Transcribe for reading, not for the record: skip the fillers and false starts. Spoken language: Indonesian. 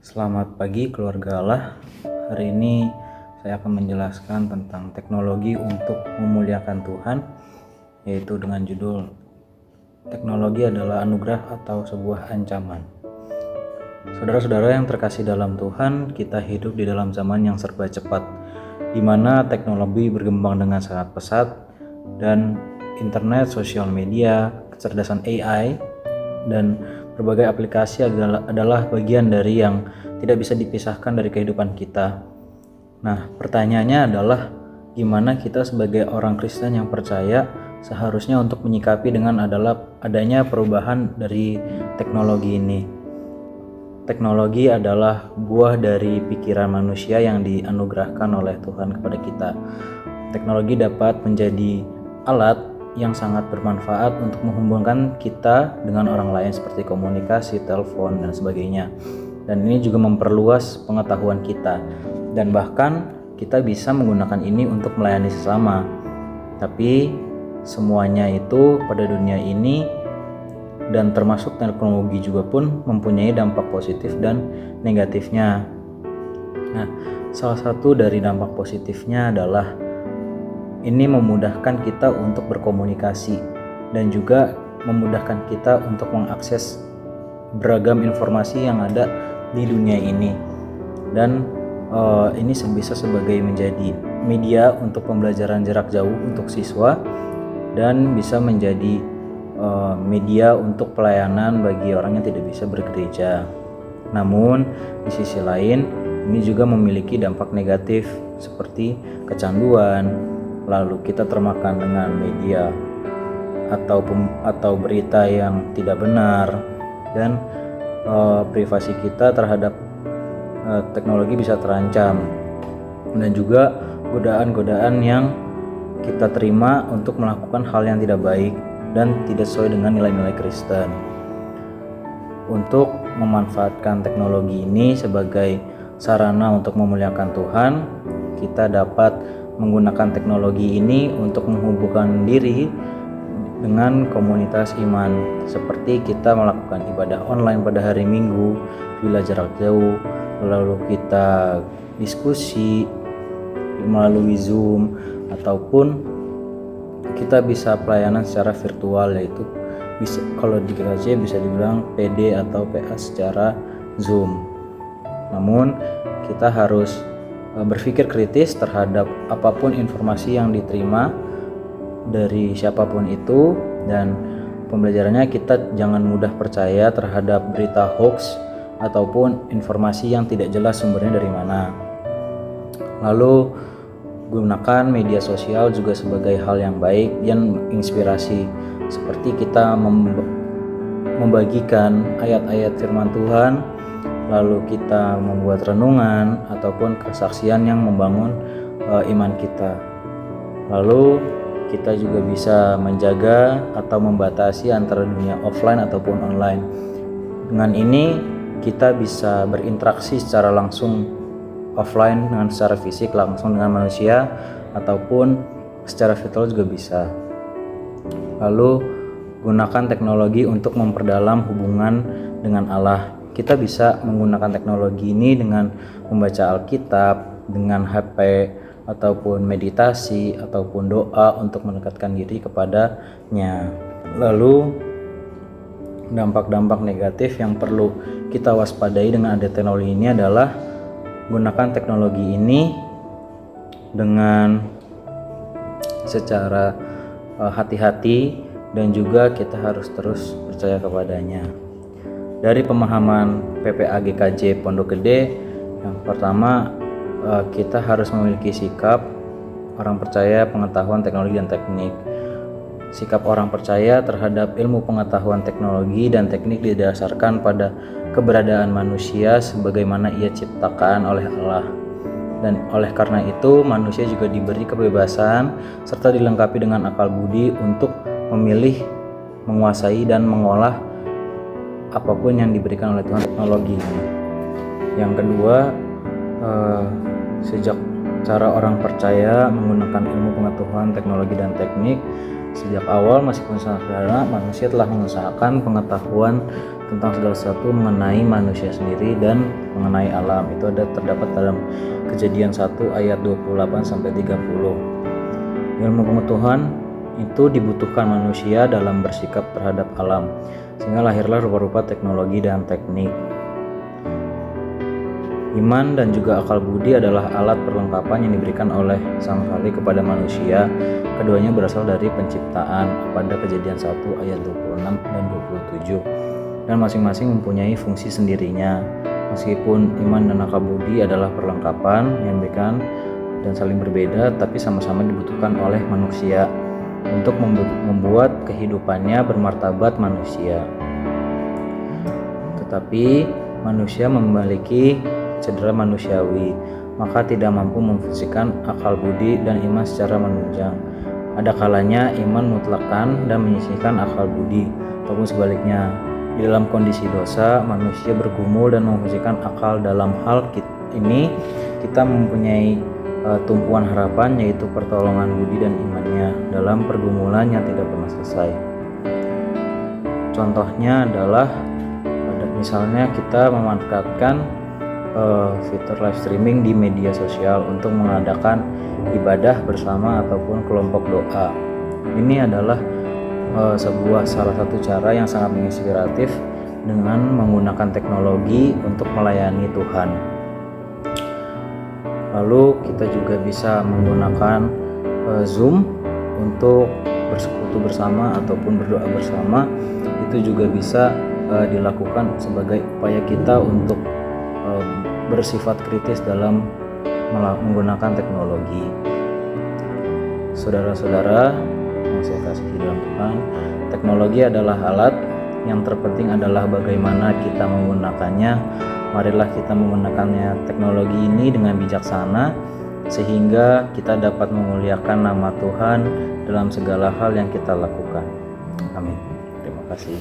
Selamat pagi keluarga Allah. Hari ini saya akan menjelaskan tentang teknologi untuk memuliakan Tuhan, yaitu dengan judul teknologi adalah anugerah atau sebuah ancaman. Saudara-saudara yang terkasih dalam Tuhan, kita hidup di dalam zaman yang serba cepat, di mana teknologi berkembang dengan sangat pesat dan internet, sosial media, kecerdasan AI, dan berbagai aplikasi adalah bagian dari yang tidak bisa dipisahkan dari kehidupan kita. Nah, pertanyaannya adalah gimana kita sebagai orang Kristen yang percaya seharusnya untuk menyikapi dengan adanya perubahan dari teknologi ini. Teknologi adalah buah dari pikiran manusia yang dianugerahkan oleh Tuhan kepada kita. Teknologi dapat menjadi alat yang sangat bermanfaat untuk menghubungkan kita dengan orang lain seperti komunikasi, telepon, dan sebagainya. Dan ini juga memperluas pengetahuan kita. Dan bahkan kita bisa menggunakan ini untuk melayani sesama. Tapi semuanya itu pada dunia ini dan termasuk teknologi juga pun mempunyai dampak positif dan negatifnya. Nah, salah satu dari dampak positifnya adalah ini memudahkan kita untuk berkomunikasi dan juga memudahkan kita untuk mengakses beragam informasi yang ada di dunia ini. Dan ini bisa sebagai menjadi media untuk pembelajaran jarak jauh untuk siswa dan bisa menjadi media untuk pelayanan bagi orang yang tidak bisa bergereja. Namun di sisi lain ini juga memiliki dampak negatif seperti kecanduan, lalu kita termakan dengan media atau berita yang tidak benar, dan privasi kita terhadap teknologi bisa terancam, dan juga godaan-godaan yang kita terima untuk melakukan hal yang tidak baik dan tidak sesuai dengan nilai-nilai Kristen. Untuk memanfaatkan teknologi ini sebagai sarana untuk memuliakan Tuhan, kita dapat menggunakan teknologi ini untuk menghubungkan diri dengan komunitas iman, seperti kita melakukan ibadah online pada hari Minggu bila jarak jauh, lalu kita diskusi melalui Zoom, ataupun kita bisa pelayanan secara virtual, yaitu kalau di gereja bisa dibilang PD atau PA secara Zoom. Namun kita harus berpikir kritis terhadap apapun informasi yang diterima dari siapapun itu, dan pembelajarannya kita jangan mudah percaya terhadap berita hoax ataupun informasi yang tidak jelas sumbernya dari mana. Lalu gunakan media sosial juga sebagai hal yang baik dan inspirasi, seperti kita membagikan ayat-ayat firman Tuhan, lalu kita membuat renungan ataupun kesaksian yang membangun iman kita. Lalu kita juga bisa menjaga atau membatasi antara dunia offline ataupun online. Dengan ini kita bisa berinteraksi secara langsung offline dengan secara fisik langsung dengan manusia, ataupun secara virtual juga bisa. Lalu gunakan teknologi untuk memperdalam hubungan dengan Allah. Kita bisa menggunakan teknologi ini dengan membaca Alkitab, dengan HP, ataupun meditasi, ataupun doa untuk mendekatkan diri kepadanya. Lalu dampak-dampak negatif yang perlu kita waspadai dengan ada teknologi ini adalah gunakan teknologi ini dengan secara hati-hati, dan juga kita harus terus percaya kepadanya. Dari pemahaman PPA GKJ Pondok Gede, yang pertama kita harus memiliki sikap orang percaya pengetahuan teknologi dan teknik. Sikap orang percaya terhadap ilmu pengetahuan teknologi dan teknik didasarkan pada keberadaan manusia sebagaimana ia ciptakan oleh Allah. Dan oleh karena itu manusia juga diberi kebebasan serta dilengkapi dengan akal budi untuk memilih, menguasai, dan mengolah apapun yang diberikan oleh Tuhan teknologi ini. Yang kedua, sejak cara orang percaya menggunakan ilmu pengetahuan teknologi dan teknik, sejak awal meskipun sangat sederhana, manusia telah mengusahakan pengetahuan tentang segala sesuatu mengenai manusia sendiri dan mengenai alam. Itu terdapat dalam Kejadian 1 ayat 28 sampai 30. Ilmu pengetahuan itu dibutuhkan manusia dalam bersikap terhadap alam, sehingga lahirlah rupa-rupa teknologi dan teknik. Iman dan juga akal budi adalah alat perlengkapan yang diberikan oleh Sang Khalik kepada manusia. Keduanya berasal dari penciptaan pada Kejadian 1 ayat 26 dan 27, dan masing-masing mempunyai fungsi sendirinya. Meskipun iman dan akal budi adalah perlengkapan yang diberikan dan saling berbeda, tapi sama-sama dibutuhkan oleh manusia untuk membuat kehidupannya bermartabat manusia. Tetapi manusia memiliki cedera manusiawi, maka tidak mampu memfungsikan akal budi dan iman secara menunjang. Ada kalanya iman mutlakkan dan menyisihkan akal budi, ataupun sebaliknya. Di dalam kondisi dosa, manusia bergumul dan memfungsikan akal. Dalam hal ini kita mempunyai tumpuan harapan, yaitu pertolongan budi dan imannya dalam pergumulan yang tidak pernah selesai. Contohnya adalah misalnya kita memanfaatkan fitur live streaming di media sosial untuk mengadakan ibadah bersama ataupun kelompok doa. Ini adalah salah satu cara yang sangat menginspiratif dengan menggunakan teknologi untuk melayani Tuhan. Lalu kita juga bisa menggunakan Zoom untuk bersekutu bersama ataupun berdoa bersama. Itu juga bisa dilakukan sebagai upaya kita untuk bersifat kritis dalam menggunakan teknologi. Saudara-saudara yang saya kasihi dalam Tuhan, teknologi adalah alat, yang terpenting adalah bagaimana kita menggunakannya. Marilah kita menggunakannya teknologi ini dengan bijaksana, sehingga kita dapat memuliakan nama Tuhan dalam segala hal yang kita lakukan. Amin. Terima kasih.